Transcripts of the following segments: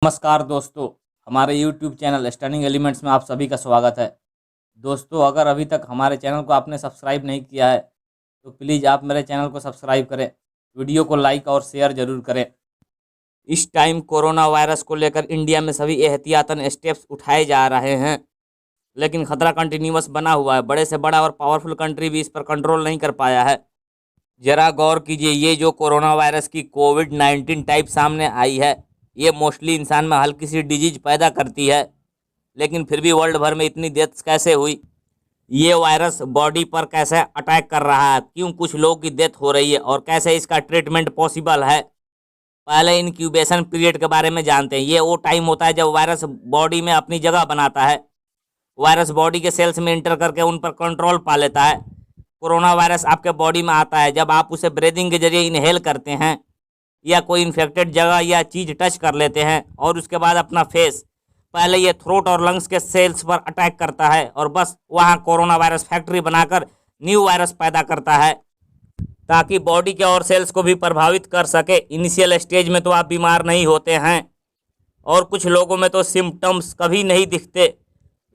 नमस्कार दोस्तों, हमारे YouTube चैनल स्टनिंग एलिमेंट्स में आप सभी का स्वागत है। दोस्तों, अगर अभी तक हमारे चैनल को आपने सब्सक्राइब नहीं किया है तो प्लीज़ आप मेरे चैनल को सब्सक्राइब करें, वीडियो को लाइक और शेयर ज़रूर करें। इस टाइम कोरोना वायरस को लेकर इंडिया में सभी एहतियातन स्टेप्स उठाए जा रहे हैं, लेकिन खतरा कंटिन्यूअस बना हुआ है। बड़े से बड़ा और पावरफुल कंट्री भी इस पर कंट्रोल नहीं कर पाया है। ज़रा गौर कीजिए, ये जो कोरोना वायरस की कोविड-19 टाइप सामने आई है, ये मोस्टली इंसान में हल्की सी डिजीज पैदा करती है, लेकिन फिर भी वर्ल्ड भर में इतनी डेथ्स कैसे हुई? ये वायरस बॉडी पर कैसे अटैक कर रहा है? क्यों कुछ लोगों की डेथ हो रही है और कैसे इसका ट्रीटमेंट पॉसिबल है? पहले इनक्यूबेशन पीरियड के बारे में जानते हैं। ये वो टाइम होता है जब वायरस बॉडी में अपनी जगह बनाता है। वायरस बॉडी के सेल्स में इंटर करके उन पर कंट्रोल पा लेता है। कोरोना वायरस आपके बॉडी में आता है जब आप उसे ब्रीदिंग के जरिए इनहेल करते हैं या कोई इन्फेक्टेड जगह या चीज़ टच कर लेते हैं, और उसके बाद अपना फेस, पहले ये थ्रोट और लंग्स के सेल्स पर अटैक करता है और बस वहाँ कोरोना वायरस फैक्ट्री बनाकर न्यू वायरस पैदा करता है ताकि बॉडी के और सेल्स को भी प्रभावित कर सके। इनिशियल स्टेज में तो आप बीमार नहीं होते हैं और कुछ लोगों में तो सिम्टम्स कभी नहीं दिखते।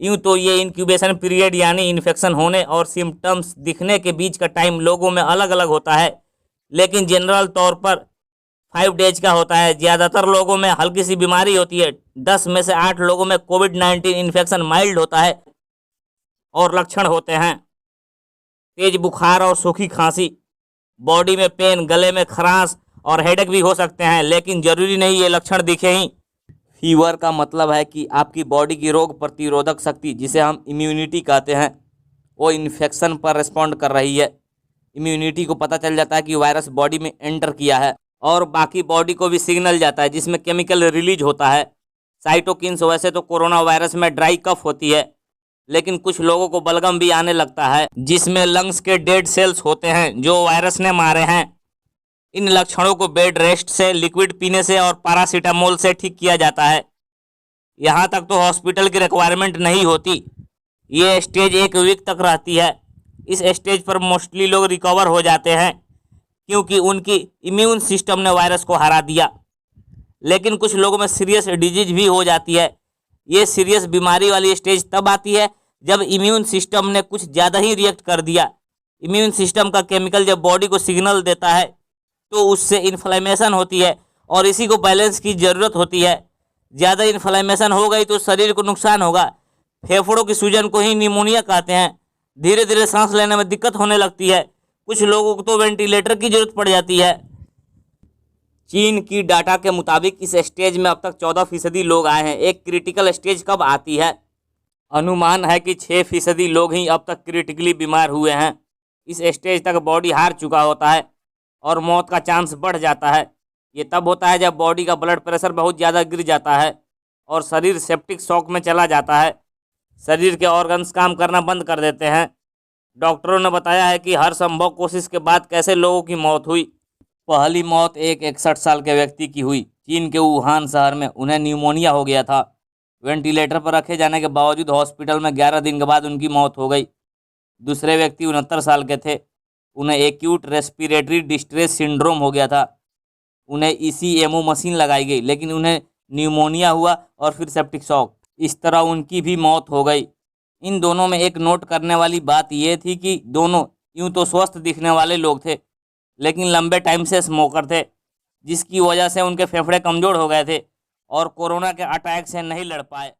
यूँ तो ये इंक्यूबेशन पीरियड यानी इन्फेक्शन होने और सिम्टम्स दिखने के बीच का टाइम लोगों में अलग अलग होता है, लेकिन जनरल तौर पर 5 डेज का होता है। ज़्यादातर लोगों में हल्की सी बीमारी होती है। 10 में से 8 लोगों में कोविड-19 इन्फेक्शन माइल्ड होता है और लक्षण होते हैं तेज बुखार और सूखी खांसी, बॉडी में पेन, गले में खरांश और हेडेक भी हो सकते हैं, लेकिन ज़रूरी नहीं ये लक्षण दिखे ही। फीवर का मतलब है कि आपकी बॉडी की रोग प्रतिरोधक शक्ति, जिसे हम इम्यूनिटी कहते हैं, वो इन्फेक्शन पर रिस्पॉन्ड कर रही है। इम्यूनिटी को पता चल जाता है कि वायरस बॉडी में एंटर किया है और बाकी बॉडी को भी सिग्नल जाता है जिसमें केमिकल रिलीज होता है, साइटोकिन्स। वैसे तो कोरोना वायरस में ड्राई कफ होती है, लेकिन कुछ लोगों को बलगम भी आने लगता है जिसमें लंग्स के डेड सेल्स होते हैं जो वायरस ने मारे हैं। इन लक्षणों को बेड रेस्ट से, लिक्विड पीने से और पैरासीटामोल से ठीक किया जाता है। यहाँ तक तो हॉस्पिटल की रिक्वायरमेंट नहीं होती। ये स्टेज 1 वीक तक रहती है। इस स्टेज पर मोस्टली लोग रिकवर हो जाते हैं क्योंकि उनकी इम्यून सिस्टम ने वायरस को हरा दिया, लेकिन कुछ लोगों में सीरियस डिजीज भी हो जाती है। ये सीरियस बीमारी वाली स्टेज तब आती है जब इम्यून सिस्टम ने कुछ ज़्यादा ही रिएक्ट कर दिया। इम्यून सिस्टम का केमिकल जब बॉडी को सिग्नल देता है तो उससे इन्फ्लेमेशन होती है और इसी को बैलेंस की ज़रूरत होती है। ज़्यादा इन्फ्लेमेशन हो गई तो शरीर को नुकसान होगा। फेफड़ों की सूजन को ही निमोनिया कहते हैं। धीरे धीरे सांस लेने में दिक्कत होने लगती है। कुछ लोगों को तो वेंटिलेटर की जरूरत पड़ जाती है। चीन की डाटा के मुताबिक इस स्टेज में अब तक 14% लोग आए हैं। एक क्रिटिकल स्टेज कब आती है? अनुमान है कि 6% लोग ही अब तक क्रिटिकली बीमार हुए हैं। इस स्टेज तक बॉडी हार चुका होता है और मौत का चांस बढ़ जाता है। ये तब होता है जब बॉडी का ब्लड प्रेशर बहुत ज़्यादा गिर जाता है और शरीर सेप्टिक शॉक में चला जाता है। शरीर के ऑर्गन्स काम करना बंद कर देते हैं। डॉक्टरों ने बताया है कि हर संभव कोशिश के बाद कैसे लोगों की मौत हुई। पहली मौत एक 61 साल के व्यक्ति की हुई। चीन के वुहान शहर में उन्हें न्यूमोनिया हो गया था। वेंटिलेटर पर रखे जाने के बावजूद हॉस्पिटल में 11 दिन के बाद उनकी मौत हो गई। दूसरे व्यक्ति 69 साल के थे। उन्हें एक्यूट रेस्पिरेटरी डिस्ट्रेस सिंड्रोम हो गया था। उन्हें ECMO मशीन लगाई गई, लेकिन उन्हें न्यूमोनिया हुआ और फिर सेप्टिक शॉक। इस तरह उनकी भी मौत हो गई। इन दोनों में एक नोट करने वाली बात यह थी कि दोनों यूं तो स्वस्थ दिखने वाले लोग थे, लेकिन लंबे टाइम से स्मोकर थे, जिसकी वजह से उनके फेफड़े कमज़ोर हो गए थे और कोरोना के अटैक से नहीं लड़ पाए।